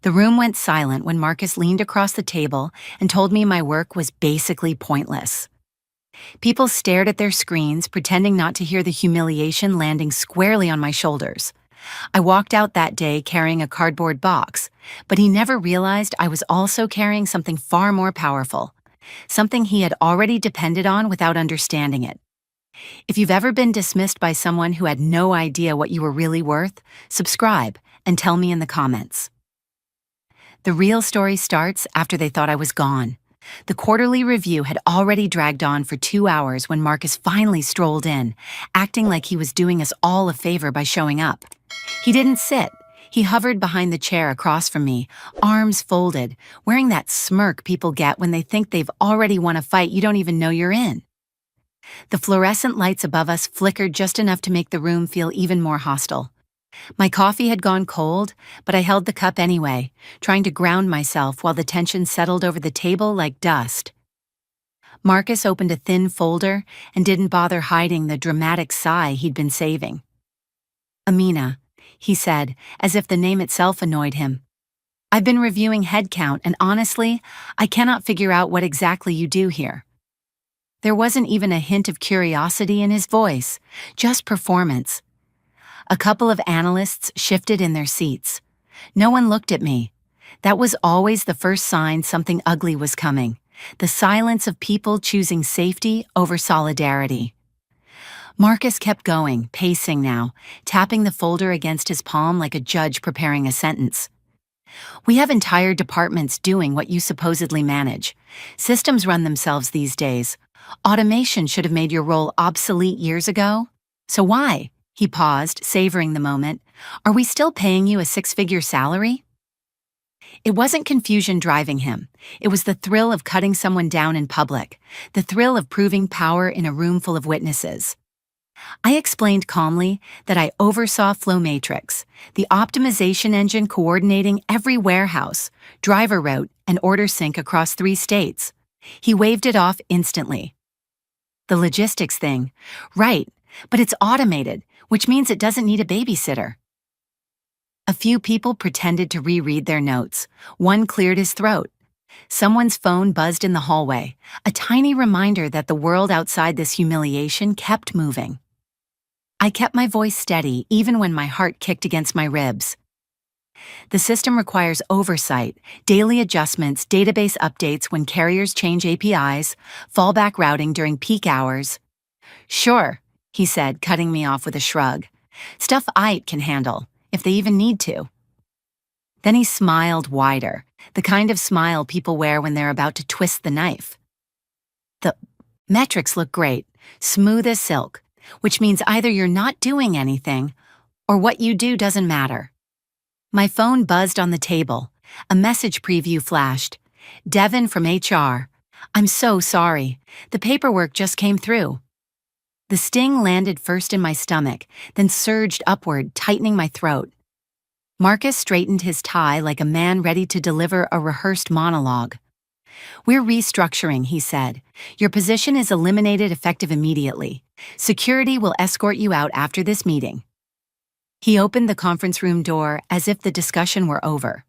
The room went silent when Marcus leaned across the table and told me my work was basically pointless. People stared at their screens, pretending not to hear the humiliation landing squarely on my shoulders. I walked out that day carrying a cardboard box, but he never realized I was also carrying something far more powerful, something he had already depended on without understanding it. If you've ever been dismissed by someone who had no idea what you were really worth, subscribe and tell me in the comments. The real story starts after they thought I was gone. The quarterly review had already dragged on for 2 hours when Marcus finally strolled in, acting like he was doing us all a favor by showing up. He didn't sit. He hovered behind the chair across from me, arms folded, wearing that smirk people get when they think they've already won a fight you don't even know you're in. The fluorescent lights above us flickered just enough to make the room feel even more hostile. My coffee had gone cold, but I held the cup anyway, trying to ground myself while the tension settled over the table like dust. Marcus opened a thin folder and didn't bother hiding the dramatic sigh he'd been saving. "Amina," he said, as if the name itself annoyed him. "I've been reviewing headcount, and honestly, I cannot figure out what exactly you do here." There wasn't even a hint of curiosity in his voice, just performance. A couple of analysts shifted in their seats. No one looked at me. That was always the first sign something ugly was coming, the silence of people choosing safety over solidarity. Marcus kept going, pacing now, tapping the folder against his palm like a judge preparing a sentence. "We have entire departments doing what you supposedly manage. Systems run themselves these days. Automation should have made your role obsolete years ago. So why?" He paused, savoring the moment. "Are we still paying you a 6-figure salary?" It wasn't confusion driving him. It was the thrill of cutting someone down in public, the thrill of proving power in a room full of witnesses. I explained calmly that I oversaw Flowmatrix, the optimization engine coordinating every warehouse, driver route, and order sync across 3 states. He waved it off instantly. "The logistics thing. Right, but it's automated, which means it doesn't need a babysitter." A few people pretended to reread their notes. One cleared his throat. Someone's phone buzzed in the hallway, a tiny reminder that the world outside this humiliation kept moving. I kept my voice steady even when my heart kicked against my ribs. "The system requires oversight, daily adjustments, database updates when carriers change APIs, fallback routing during peak hours." "Sure," he said, cutting me off with a shrug. "Stuff I can handle, if they even need to." Then he smiled wider, the kind of smile people wear when they're about to twist the knife. "The metrics look great, smooth as silk, which means either you're not doing anything, or what you do doesn't matter." My phone buzzed on the table. A message preview flashed. "Devin from HR. I'm so sorry. The paperwork just came through." The sting landed first in my stomach, then surged upward, tightening my throat. Marcus straightened his tie like a man ready to deliver a rehearsed monologue. "We're restructuring," he said. "Your position is eliminated effective immediately. Security will escort you out after this meeting." He opened the conference room door as if the discussion were over.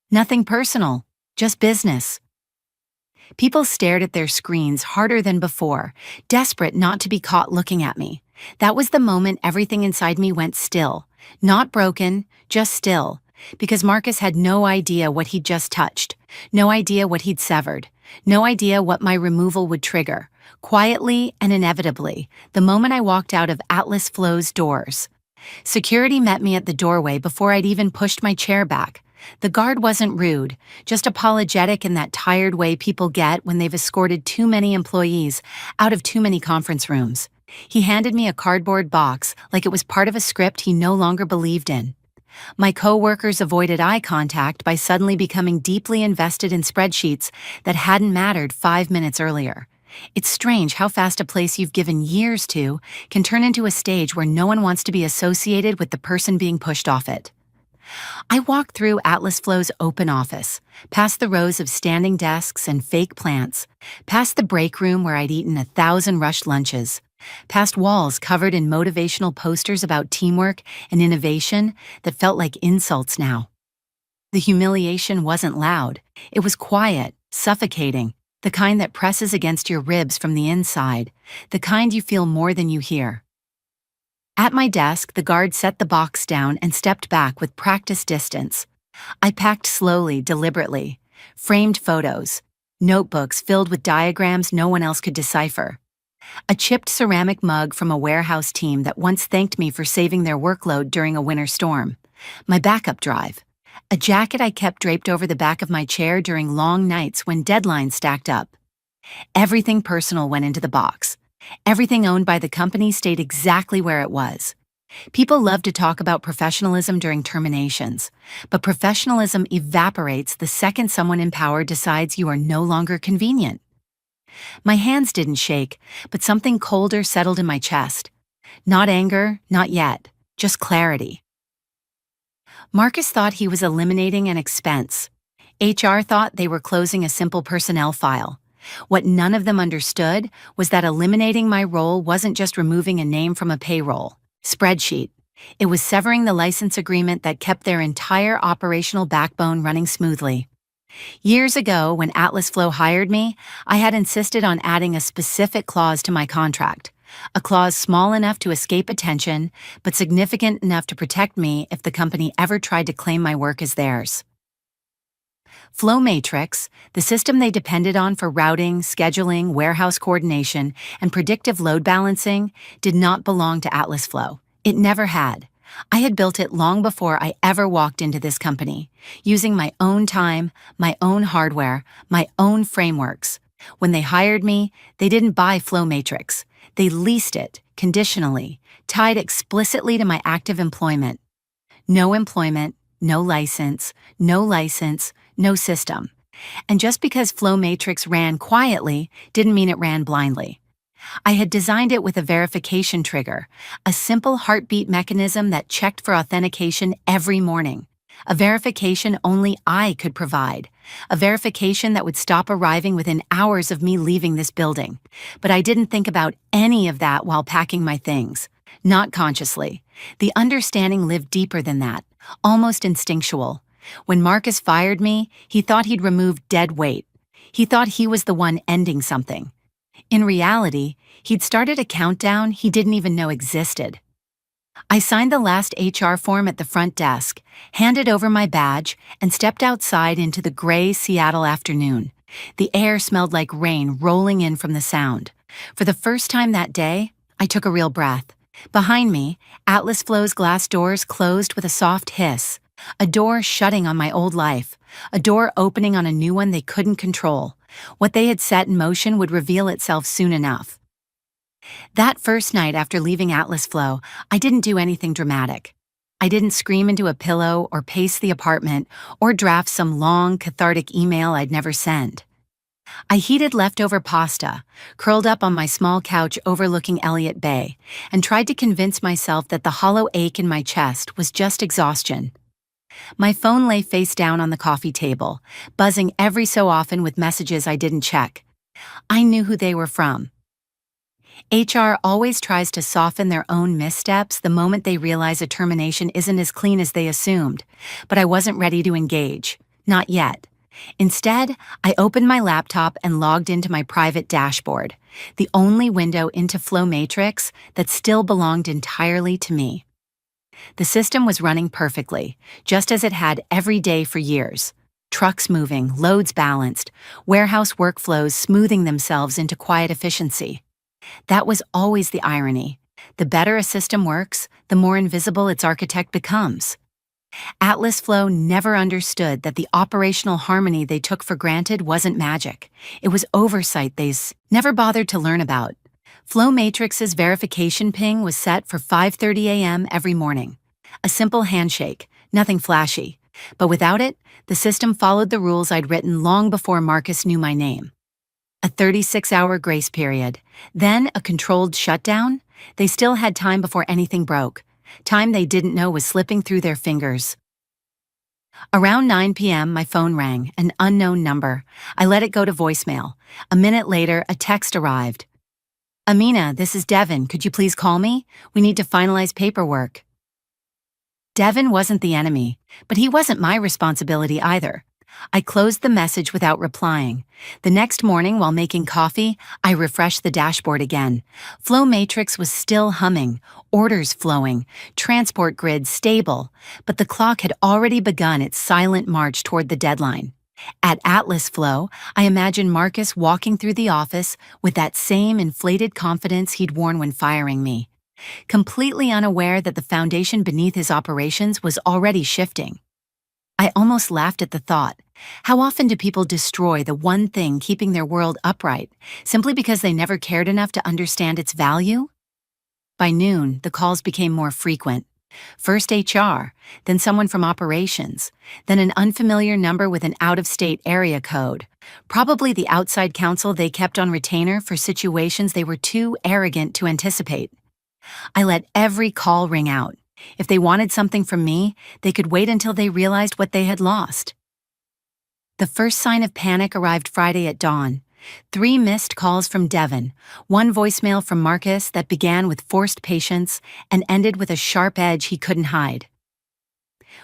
"Nothing personal, just business." People stared at their screens harder than before, desperate not to be caught looking at me. That was the moment everything inside me went still. Not broken, just still. Because Marcus had no idea what he'd just touched, no idea what he'd severed, no idea what my removal would trigger. Quietly and inevitably, the moment I walked out of Atlas Flow's doors. Security met me at the doorway before I'd even pushed my chair back. The guard wasn't rude, just apologetic in that tired way people get when they've escorted too many employees out of too many conference rooms. He handed me a cardboard box like it was part of a script he no longer believed in. My co-workers avoided eye contact by suddenly becoming deeply invested in spreadsheets that hadn't mattered 5 minutes earlier. It's strange how fast a place you've given years to can turn into a stage where no one wants to be associated with the person being pushed off it. I walked through Atlas Flow's open office, past the rows of standing desks and fake plants, past the break room where I'd eaten 1,000 rushed lunches, past walls covered in motivational posters about teamwork and innovation that felt like insults now. The humiliation wasn't loud. It was quiet, suffocating, the kind that presses against your ribs from the inside, the kind you feel more than you hear. At my desk, the guard set the box down and stepped back with practiced distance. I packed slowly, deliberately. Framed photos, notebooks filled with diagrams no one else could decipher. A chipped ceramic mug from a warehouse team that once thanked me for saving their workload during a winter storm. My backup drive. A jacket I kept draped over the back of my chair during long nights when deadlines stacked up. Everything personal went into the box. Everything owned by the company stayed exactly where it was. People love to talk about professionalism during terminations, but professionalism evaporates the second someone in power decides you are no longer convenient. My hands didn't shake, but something colder settled in my chest. Not anger, not yet, just clarity. Marcus thought he was eliminating an expense. HR thought they were closing a simple personnel file. What none of them understood was that eliminating my role wasn't just removing a name from a payroll spreadsheet. It was severing the license agreement that kept their entire operational backbone running smoothly. Years ago, when Atlas Flow hired me, I had insisted on adding a specific clause to my contract. A clause small enough to escape attention, but significant enough to protect me if the company ever tried to claim my work as theirs. Flow Matrix, the system they depended on for routing, scheduling, warehouse coordination, and predictive load balancing, did not belong to Atlas Flow. It never had. I had built it long before I ever walked into this company, using my own time, my own hardware, my own frameworks. When they hired me, they didn't buy Flow Matrix. They leased it, conditionally, tied explicitly to my active employment. No employment, no license, no system. And just because Flow Matrix ran quietly didn't mean it ran blindly. I had designed it with a verification trigger, a simple heartbeat mechanism that checked for authentication every morning. A verification only I could provide. A verification that would stop arriving within hours of me leaving this building. But I didn't think about any of that while packing my things. Not consciously. The understanding lived deeper than that, almost instinctual. When Marcus fired me, he thought he'd removed dead weight. He thought he was the one ending something. In reality, he'd started a countdown he didn't even know existed. I signed the last HR form at the front desk, handed over my badge, and stepped outside into the gray Seattle afternoon. The air smelled like rain rolling in from the sound. For the first time that day, I took a real breath. Behind me, Atlas Flow's glass doors closed with a soft hiss. A door shutting on my old life. A door opening on a new one they couldn't control. What they had set in motion would reveal itself soon enough. That first night after leaving Atlas Flow, I didn't do anything dramatic. I didn't scream into a pillow or pace the apartment or draft some long, cathartic email I'd never send. I heated leftover pasta, curled up on my small couch overlooking Elliott Bay, and tried to convince myself that the hollow ache in my chest was just exhaustion. My phone lay face down on the coffee table, buzzing every so often with messages I didn't check. I knew who they were from. HR always tries to soften their own missteps the moment they realize a termination isn't as clean as they assumed, but I wasn't ready to engage. Not yet. Instead, I opened my laptop and logged into my private dashboard, the only window into Flow Matrix that still belonged entirely to me. The system was running perfectly, just as it had every day for years. Trucks moving, loads balanced, warehouse workflows smoothing themselves into quiet efficiency. That was always the irony. The better a system works, the more invisible its architect becomes. Atlas Flow never understood that the operational harmony they took for granted wasn't magic. It was oversight they never bothered to learn about. Flow Matrix's verification ping was set for 5:30 a.m. every morning. A simple handshake, nothing flashy. But without it, the system followed the rules I'd written long before Marcus knew my name. A 36-hour grace period, then a controlled shutdown. They still had time before anything broke. Time they didn't know was slipping through their fingers. Around 9 p.m., my phone rang, an unknown number. I let it go to voicemail. A minute later, a text arrived. "Amina, this is Devin. Could you please call me? We need to finalize paperwork." Devin wasn't the enemy, but he wasn't my responsibility either. I closed the message without replying. The next morning, while making coffee, I refreshed the dashboard again. Flow Matrix was still humming, orders flowing, transport grid stable, but the clock had already begun its silent march toward the deadline. At Atlas Flow, I imagined Marcus walking through the office with that same inflated confidence he'd worn when firing me, completely unaware that the foundation beneath his operations was already shifting. I almost laughed at the thought. How often do people destroy the one thing keeping their world upright, simply because they never cared enough to understand its value? By noon, the calls became more frequent. First HR, then someone from operations, then an unfamiliar number with an out-of-state area code, probably the outside counsel they kept on retainer for situations they were too arrogant to anticipate. I let every call ring out. If they wanted something from me, they could wait until they realized what they had lost. The first sign of panic arrived Friday at dawn. 3 missed calls from Devin, 1 voicemail from Marcus that began with forced patience and ended with a sharp edge he couldn't hide.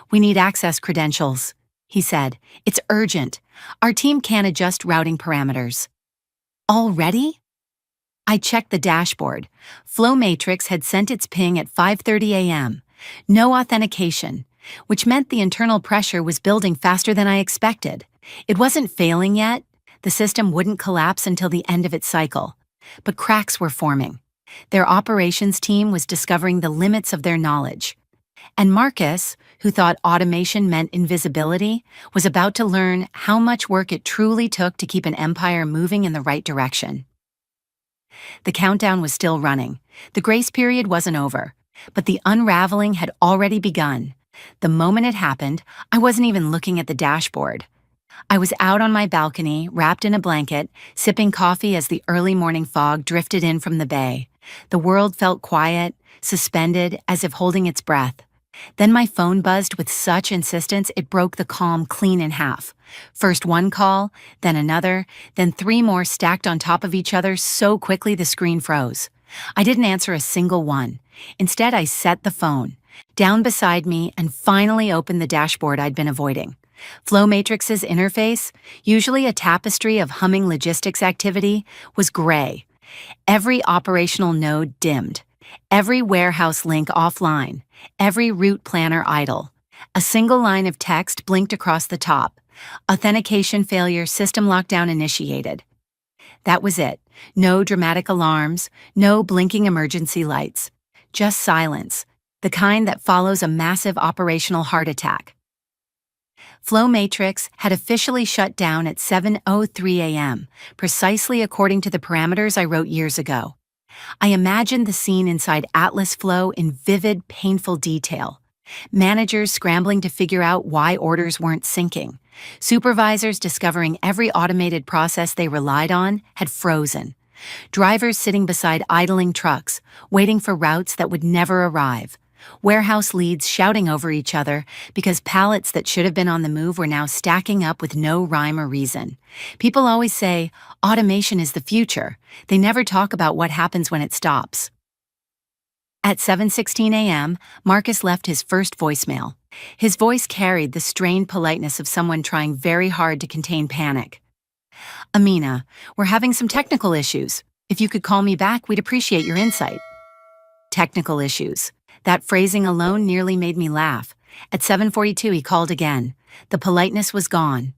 "We need access credentials," he said. "It's urgent. Our team can't adjust routing parameters." Already? I checked the dashboard. Flow Matrix had sent its ping at 5:30 a.m. No authentication, which meant the internal pressure was building faster than I expected. It wasn't failing yet. The system wouldn't collapse until the end of its cycle. But cracks were forming. Their operations team was discovering the limits of their knowledge. And Marcus, who thought automation meant invisibility, was about to learn how much work it truly took to keep an empire moving in the right direction. The countdown was still running. The grace period wasn't over, but the unraveling had already begun. The moment it happened, I wasn't even looking at the dashboard. I was out on my balcony, wrapped in a blanket, sipping coffee as the early morning fog drifted in from the bay. The world felt quiet, suspended, as if holding its breath. Then my phone buzzed with such insistence it broke the calm clean in half. First one call, then another, then 3 more stacked on top of each other so quickly the screen froze. I didn't answer a single one. Instead, I set the phone down beside me and finally opened the dashboard I'd been avoiding. Flow Matrix's interface, usually a tapestry of humming logistics activity, was gray. Every operational node dimmed. Every warehouse link offline. Every route planner idle. A single line of text blinked across the top. Authentication failure, system lockdown initiated. That was it. No dramatic alarms, no blinking emergency lights. Just silence, the kind that follows a massive operational heart attack. Flow Matrix had officially shut down at 7:03 a.m., precisely according to the parameters I wrote years ago. I imagined the scene inside Atlas Flow in vivid, painful detail. Managers scrambling to figure out why orders weren't syncing. Supervisors discovering every automated process they relied on had frozen. Drivers sitting beside idling trucks, waiting for routes that would never arrive. Warehouse leads shouting over each other because pallets that should have been on the move were now stacking up with no rhyme or reason. People always say, automation is the future. They never talk about what happens when it stops. At 7:16 a.m., Marcus left his first voicemail. His voice carried the strained politeness of someone trying very hard to contain panic. "Amina, we're having some technical issues. If you could call me back, we'd appreciate your insight." Technical issues. That phrasing alone nearly made me laugh. At 7:42, he called again. The politeness was gone.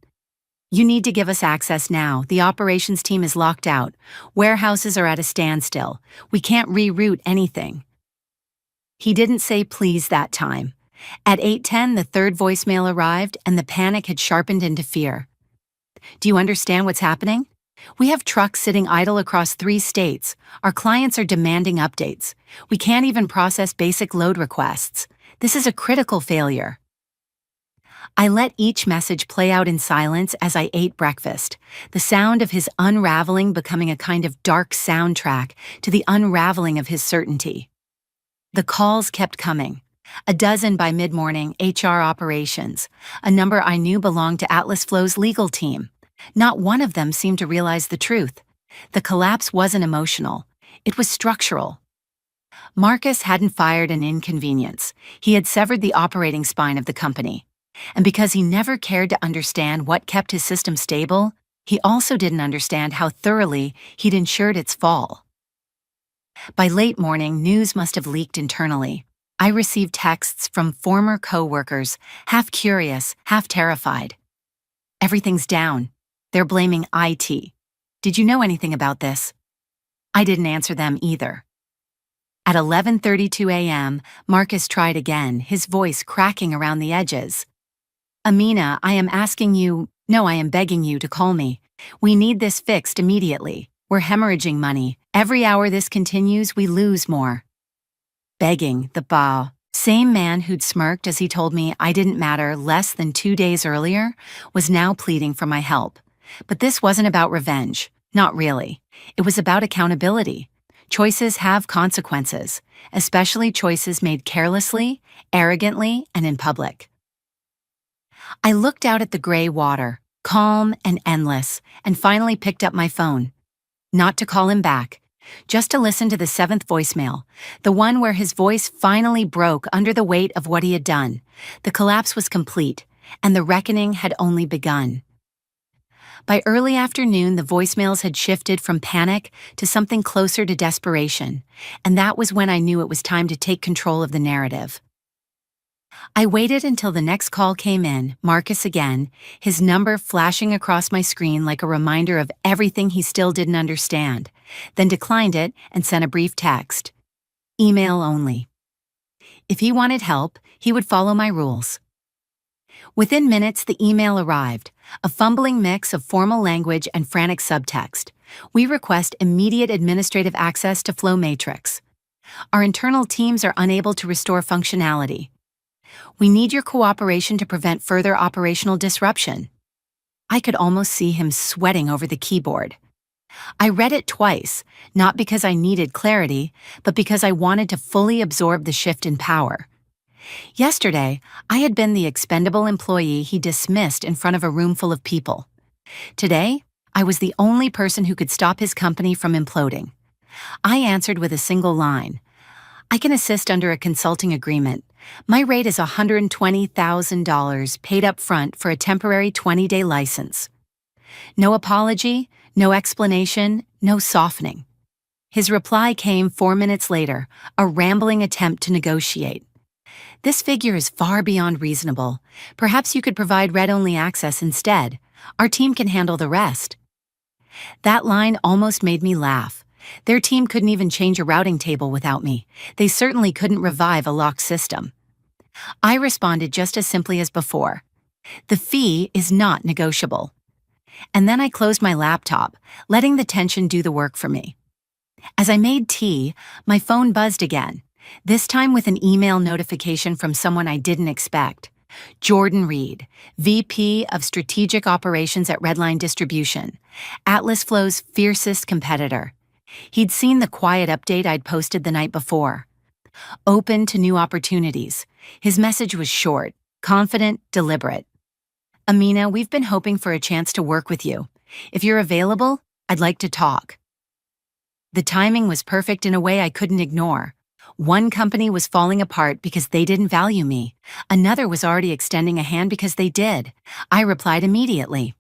"You need to give us access now. The operations team is locked out. Warehouses are at a standstill. We can't reroute anything." He didn't say please that time. At 8:10, the third voicemail arrived, and the panic had sharpened into fear. "Do you understand what's happening? We have trucks sitting idle across 3 states. Our clients are demanding updates. We can't even process basic load requests. This is a critical failure." I let each message play out in silence as I ate breakfast, the sound of his unraveling becoming a kind of dark soundtrack to the unraveling of his certainty. The calls kept coming. A dozen by mid-morning, HR operations, a number I knew belonged to Atlas Flow's legal team. Not one of them seemed to realize the truth. The collapse wasn't emotional. It was structural. Marcus hadn't fired an inconvenience. He had severed the operating spine of the company. And because he never cared to understand what kept his system stable, he also didn't understand how thoroughly he'd ensured its fall. By late morning, news must have leaked internally. I received texts from former co-workers, half curious, half terrified. Everything's down. They're blaming IT. Did you know anything about this? I didn't answer them either. At 11:32 a.m., Marcus tried again, his voice cracking around the edges. Amina, I am begging you to call me. We need this fixed immediately. We're hemorrhaging money. Every hour this continues, we lose more. Begging, the bow. Same man who'd smirked as he told me I didn't matter less than 2 days earlier was now pleading for my help. But this wasn't about revenge. Not really. It was about accountability. Choices have consequences, especially choices made carelessly, arrogantly, and in public. I looked out at the gray water, calm and endless, and finally picked up my phone. Not to call him back, just to listen to the 7th voicemail, the one where his voice finally broke under the weight of what he had done. The collapse was complete, and the reckoning had only begun. By early afternoon, the voicemails had shifted from panic to something closer to desperation, and that was when I knew it was time to take control of the narrative. I waited until the next call came in, Marcus again, his number flashing across my screen like a reminder of everything he still didn't understand, then declined it and sent a brief text. Email only. If he wanted help, he would follow my rules. Within minutes, the email arrived, a fumbling mix of formal language and frantic subtext. We request immediate administrative access to Flow Matrix. Our internal teams are unable to restore functionality. We need your cooperation to prevent further operational disruption. I could almost see him sweating over the keyboard. I read it twice, not because I needed clarity, but because I wanted to fully absorb the shift in power. Yesterday, I had been the expendable employee he dismissed in front of a room full of people. Today, I was the only person who could stop his company from imploding. I answered with a single line. I can assist under a consulting agreement. My rate is $120,000 paid up front for a temporary 20-day license. No apology, no explanation, no softening. His reply came 4 minutes later, a rambling attempt to negotiate. This figure is far beyond reasonable. Perhaps you could provide read-only access instead. Our team can handle the rest. That line almost made me laugh. Their team couldn't even change a routing table without me. They certainly couldn't revive a locked system. I responded just as simply as before. The fee is not negotiable. And then I closed my laptop, letting the tension do the work for me. As I made tea, my phone buzzed again, this time with an email notification from someone I didn't expect. Jordan Reed, VP of Strategic Operations at Redline Distribution, Atlas Flow's fiercest competitor. He'd seen the quiet update I'd posted the night before. Open to new opportunities. His message was short, confident, deliberate. Amina, we've been hoping for a chance to work with you. If you're available, I'd like to talk. The timing was perfect in a way I couldn't ignore. One company was falling apart because they didn't value me. Another was already extending a hand because they did. I replied immediately.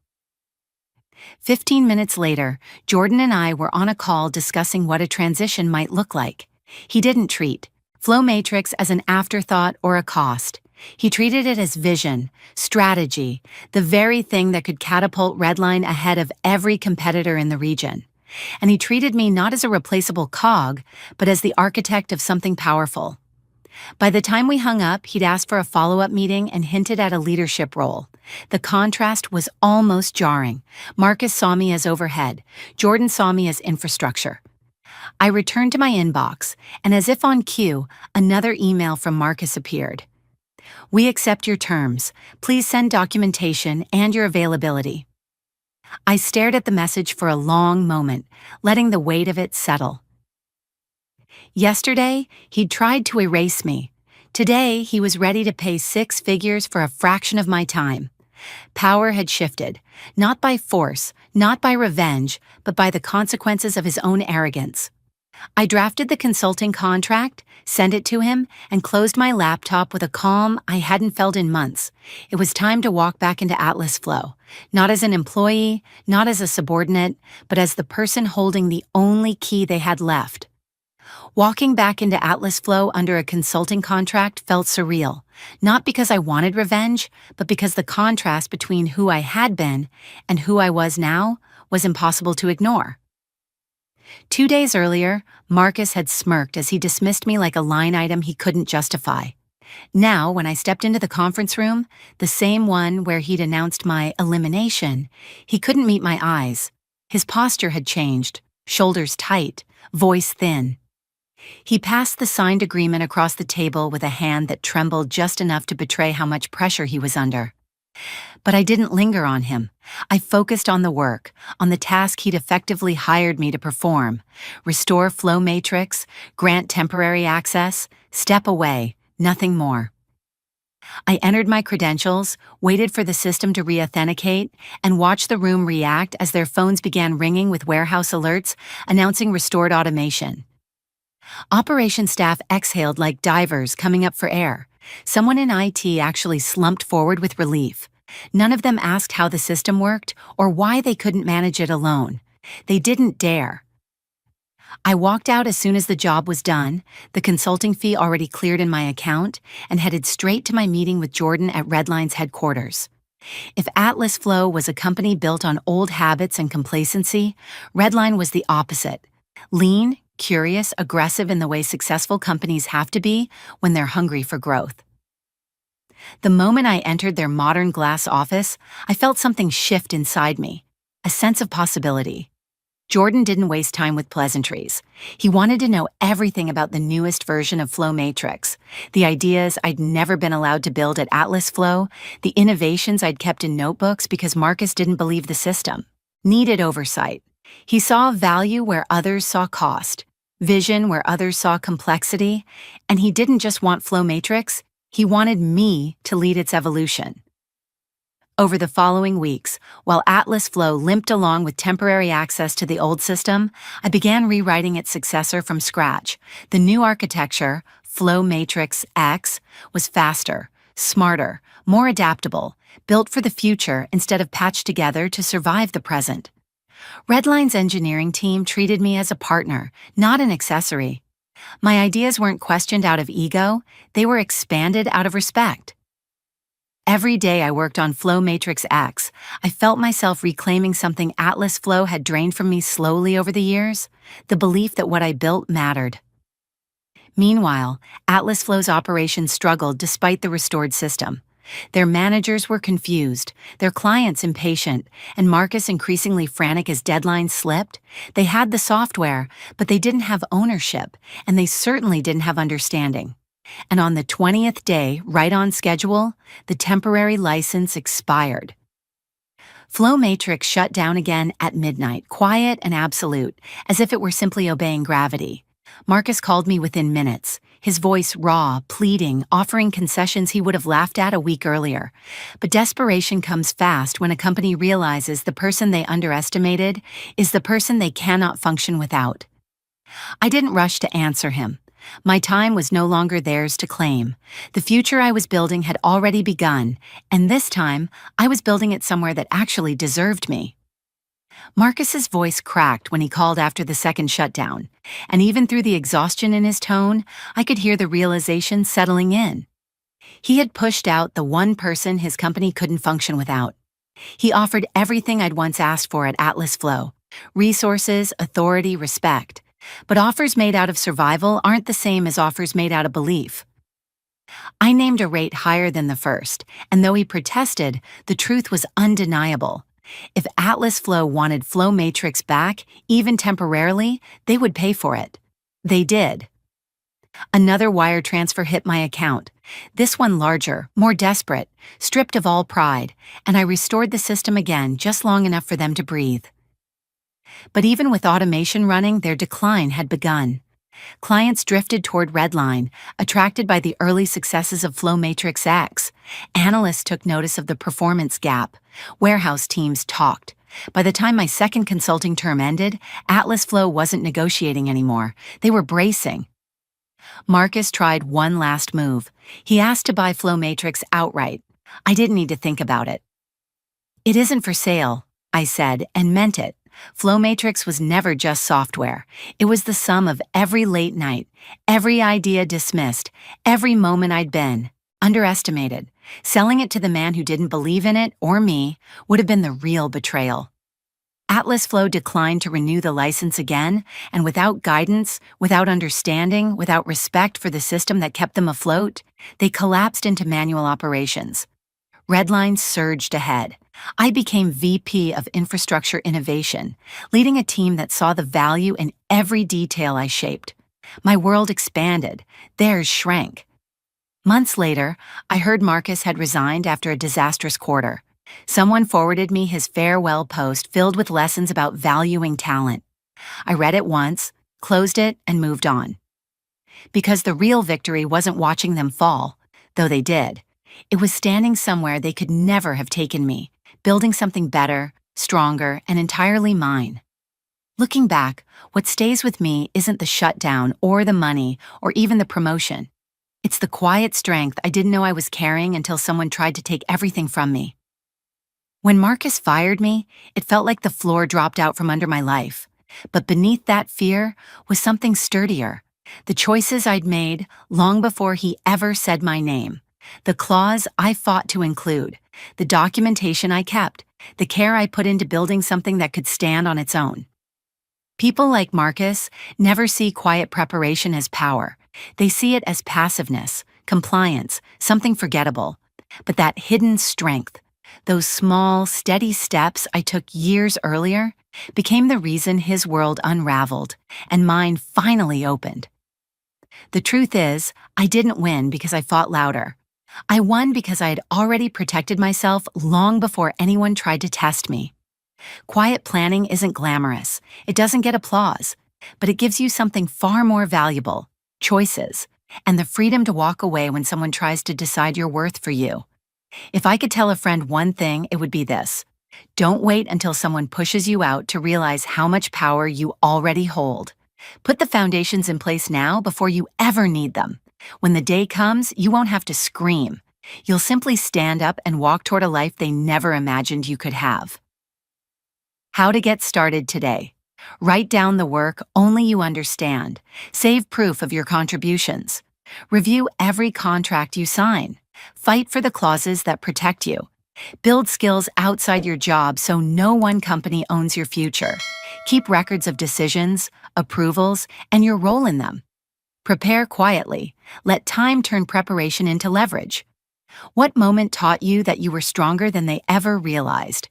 15 minutes later, Jordan and I were on a call discussing what a transition might look like. He didn't treat Flow Matrix as an afterthought or a cost. He treated it as vision, strategy, the very thing that could catapult Redline ahead of every competitor in the region. And he treated me not as a replaceable cog, but as the architect of something powerful. By the time we hung up, he'd asked for a follow-up meeting and hinted at a leadership role. The contrast was almost jarring. Marcus saw me as overhead. Jordan saw me as infrastructure. I returned to my inbox, and as if on cue, another email from Marcus appeared. We accept your terms. Please send documentation and your availability. I stared at the message for a long moment, letting the weight of it settle. Yesterday, he'd tried to erase me. Today, he was ready to pay 6 figures for a fraction of my time. Power had shifted, not by force, not by revenge, but by the consequences of his own arrogance. I drafted the consulting contract, sent it to him, and closed my laptop with a calm I hadn't felt in months. It was time to walk back into Atlas Flow, not as an employee, not as a subordinate, but as the person holding the only key they had left. Walking back into Atlas Flow under a consulting contract felt surreal, not because I wanted revenge, but because the contrast between who I had been and who I was now was impossible to ignore. 2 days earlier, Marcus had smirked as he dismissed me like a line item he couldn't justify. Now, when I stepped into the conference room, the same one where he'd announced my elimination, he couldn't meet my eyes. His posture had changed, shoulders tight, voice thin. He passed the signed agreement across the table with a hand that trembled just enough to betray how much pressure he was under. But I didn't linger on him. I focused on the work, on the task he'd effectively hired me to perform: restore flow matrix, grant temporary access, step away, nothing more. I entered my credentials, waited for the system to re-authenticate, and watched the room react as their phones began ringing with warehouse alerts announcing restored automation. Operation staff exhaled like divers coming up for air. Someone in IT actually slumped forward with relief. None of them asked how the system worked or why they couldn't manage it alone. They didn't dare. I walked out as soon as the job was done, the consulting fee already cleared in my account, and headed straight to my meeting with Jordan at Redline's headquarters. If Atlas Flow was a company built on old habits and complacency, Redline was the opposite: lean, curious, aggressive in the way successful companies have to be when they're hungry for growth. The moment I entered their modern glass office, I felt something shift inside me, a sense of possibility. Jordan didn't waste time with pleasantries. He wanted to know everything about the newest version of Flow Matrix, the ideas I'd never been allowed to build at Atlas Flow, the innovations I'd kept in notebooks because Marcus didn't believe the system. Needed oversight. He saw value where others saw cost, vision where others saw complexity, and he didn't just want Flow Matrix, he wanted me to lead its evolution. Over the following weeks, while Atlas Flow limped along with temporary access to the old system, I began rewriting its successor from scratch. The new architecture, Flow Matrix X, was faster, smarter, more adaptable, built for the future instead of patched together to survive the present. Redline's engineering team treated me as a partner, not an accessory. My ideas weren't questioned out of ego, they were expanded out of respect. Every day I worked on Flow Matrix X, I felt myself reclaiming something Atlas Flow had drained from me slowly over the years: the belief that what I built mattered. Meanwhile, Atlas Flow's operations struggled despite the restored system. Their managers were confused, their clients impatient, and Marcus increasingly frantic as deadlines slipped. They had the software, but they didn't have ownership, and they certainly didn't have understanding. And on the 20th day, right on schedule, the temporary license expired. Flow Matrix shut down again at midnight, quiet and absolute, as if it were simply obeying gravity. Marcus called me within minutes, his voice raw, pleading, offering concessions he would have laughed at a week earlier. But desperation comes fast when a company realizes the person they underestimated is the person they cannot function without. I didn't rush to answer him. My time was no longer theirs to claim. The future I was building had already begun, and this time, I was building it somewhere that actually deserved me. Marcus's voice cracked when he called after the second shutdown, and even through the exhaustion in his tone, I could hear the realization settling in. He had pushed out the one person his company couldn't function without. He offered everything I'd once asked for at Atlas Flow: resources, authority, respect. But offers made out of survival aren't the same as offers made out of belief. I named a rate higher than the first, and though he protested, the truth was undeniable. If Atlas Flow wanted Flow Matrix back, even temporarily, they would pay for it. They did. Another wire transfer hit my account, this one larger, more desperate, stripped of all pride, and I restored the system again just long enough for them to breathe. But even with automation running, their decline had begun. Clients drifted toward Redline, attracted by the early successes of Flow Matrix X. Analysts took notice of the performance gap. Warehouse teams talked. By the time my second consulting term ended, Atlas Flow wasn't negotiating anymore. They were bracing. Marcus tried one last move. He asked to buy Flow Matrix outright. I didn't need to think about it. "It isn't for sale," I said, and meant it. Flow Matrix was never just software. It was the sum of every late night, every idea dismissed, every moment I'd been underestimated. Selling it to the man who didn't believe in it, or me, would have been the real betrayal. Atlas Flow declined to renew the license again, and without guidance, without understanding, without respect for the system that kept them afloat, they collapsed into manual operations. Red lines surged ahead. I became VP of Infrastructure Innovation, leading a team that saw the value in every detail I shaped. My world expanded, theirs shrank. Months later, I heard Marcus had resigned after a disastrous quarter. Someone forwarded me his farewell post filled with lessons about valuing talent. I read it once, closed it, and moved on. Because the real victory wasn't watching them fall, though they did. It was standing somewhere they could never have taken me, building something better, stronger, and entirely mine. Looking back, what stays with me isn't the shutdown or the money or even the promotion. It's the quiet strength I didn't know I was carrying until someone tried to take everything from me. When Marcus fired me, it felt like the floor dropped out from under my life. But beneath that fear was something sturdier. The choices I'd made long before he ever said my name. The clause I fought to include. The documentation I kept. The care I put into building something that could stand on its own. People like Marcus never see quiet preparation as power. They see it as passiveness, compliance, something forgettable. But that hidden strength, those small, steady steps I took years earlier, became the reason his world unraveled and mine finally opened. The truth is, I didn't win because I fought louder. I won because I had already protected myself long before anyone tried to test me. Quiet planning isn't glamorous. It doesn't get applause, but it gives you something far more valuable: choices, and the freedom to walk away when someone tries to decide your worth for you. If I could tell a friend one thing, it would be this: don't wait until someone pushes you out to realize how much power you already hold. Put the foundations in place now before you ever need them. When the day comes, you won't have to scream. You'll simply stand up and walk toward a life they never imagined you could have. How to get started today. Write down the work only you understand. Save proof of your contributions. Review every contract you sign. Fight for the clauses that protect you. Build skills outside your job so no one company owns your future. Keep records of decisions, approvals, and your role in them. Prepare quietly. Let time turn preparation into leverage. What moment taught you that you were stronger than they ever realized?